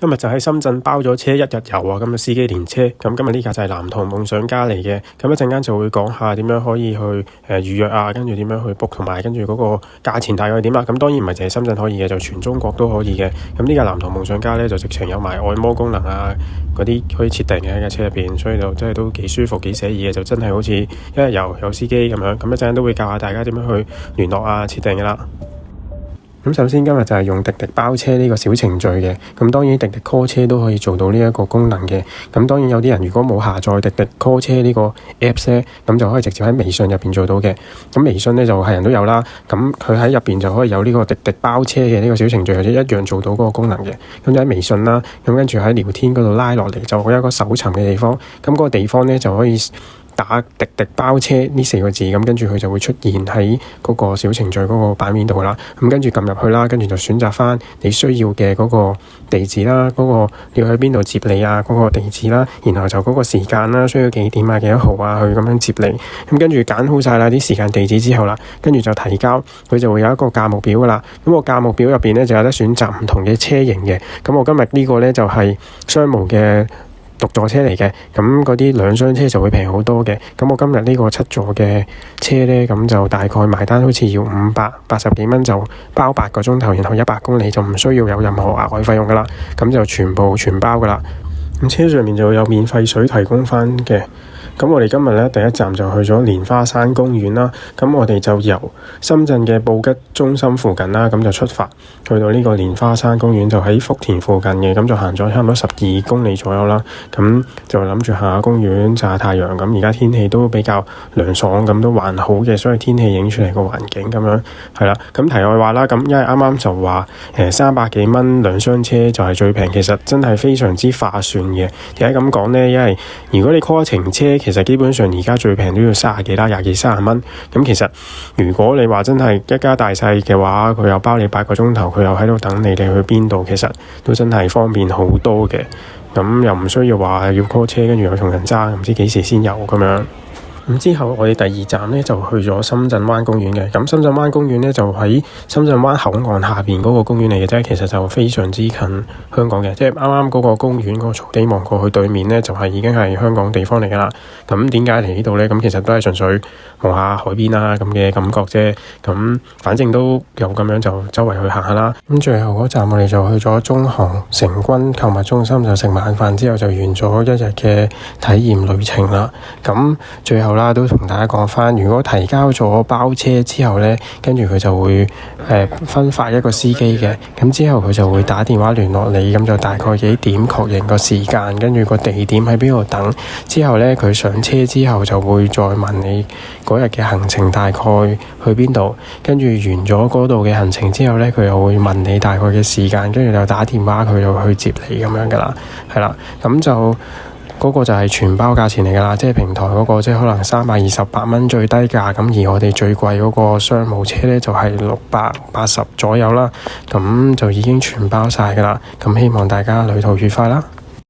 今日就喺深圳包咗車1日遊啊！咁啊司機連車，咁今日呢架就係藍圖夢想家嚟嘅。咁一陣間就會講下點樣可以去預約啊，跟住點樣去 book， 同埋跟住嗰個價錢大概點啦。咁當然唔係淨係深圳可以嘅，就全中國都可以嘅。咁呢架藍圖夢想家呢，就直情有埋按摩功能啊，嗰啲可以設定嘅喺架車入邊，所以就真係都幾舒服幾寫意嘅，就真係好似一日遊有司機咁樣。咁一陣間都會教下大家點樣去聯絡啊設定嘅啦。咁首先今日就係用滴滴包車呢個小程序嘅，咁當然滴滴 call 車都可以做到呢一個功能嘅。咁當然有啲人如果冇下載滴滴 call 車呢個 apps 咧，咁就可以直接喺微信入邊做到嘅。咁微信咧就係人都有啦，咁佢喺入邊就可以有呢個滴滴包車嘅呢個小程序，或者一樣做到嗰個功能嘅。咁就喺微信啦，咁跟住喺聊天嗰度拉落嚟，就會有一個搜尋嘅地方。咁嗰個地方咧就可以打滴滴包車呢4個字，咁跟住佢就會出現喺嗰個小程序嗰個版面度啦。咁跟住撳入去啦，跟住就選擇翻你需要嘅嗰個地址啦，嗰個要去邊度接你啊，嗰個地址啦，然後就嗰個時間啦，需要幾點啊，幾多號啊，去咁樣接你。咁跟住揀好晒啦啲時間地址之後啦，跟住就提交，佢就會有一個價目表噶啦。咁個價目表入邊咧就有得選擇唔同嘅車型嘅。咁我今日呢個咧就係商務嘅獨座車嚟嘅，咁嗰啲兩廂車就會平好多嘅。咁我今日呢個7座嘅車呢，咁就大概埋單好似要580幾蚊，就包8個鐘頭，然後100公里就唔需要有任何額外費用噶啦，咁就全包噶啦。咁車上面就會有免費水提供翻嘅。咁我哋今日咧第一站就去咗蓮花山公園啦。咁我哋就由深圳嘅布吉中心附近啦，咁就出發去到呢個蓮花山公園，就喺福田附近嘅。咁就行咗差唔多12公里左右啦。咁就諗住行下公園曬下太陽。咁而家天氣都比較涼爽，咁都還好嘅，所以天氣影出嚟個環境咁樣係啦。咁題外話啦，咁因為啱啱就話300幾蚊兩廂車就係最平，其實真係非常之划算嘅。點解咁講呢？因為如果你 call 程車，其實基本上而家最平都要30幾啦，20幾30蚊。咁其實如果你話真係一家大細嘅話，佢又包你8個鐘頭，佢又喺度等你哋去邊度，其實都真係方便好多嘅。咁又唔需要話要 call 車，跟住又同人爭，唔知幾時先有咁樣。咁之後我哋第2站呢，就去咗深圳灣公園嘅。咁深圳灣公園呢，就喺深圳灣口岸下邊嗰個公園嚟嘅啫，其實就非常之近香港嘅，即係啱啱嗰個公園嗰個草地望過去對面呢，就係已經係香港地方嚟噶啦。咁點解嚟呢度呢？咁其實都係純粹望下海邊啦咁嘅感覺啫。咁反正都有咁樣就周圍去行下啦。咁最後嗰站我哋就去咗中航成軍購物中心，就食晚飯之後就完咗一日嘅體驗旅程啦。咁最後都同大家講翻，如果提交咗包車之後呢，跟住佢就會分發一個司機嘅，咁之後佢就會打電話聯絡你，咁就大概幾點確認個時間，跟住個地點喺邊度等。之後呢，佢上車之後就會再問你嗰日嘅行程大概去邊度，跟住完咗嗰度嘅行程之後呢，佢又會問你大概嘅時間，跟住就打電話佢就去接你咁樣噶啦，係啦，咁就嗰個就係全包價錢嚟㗎啦，即係平台嗰個，即係可能328蚊最低價，咁而我哋最貴嗰個商務車呢，就係680左右啦，咁就已經全包晒㗎啦，咁希望大家旅途愉快啦〜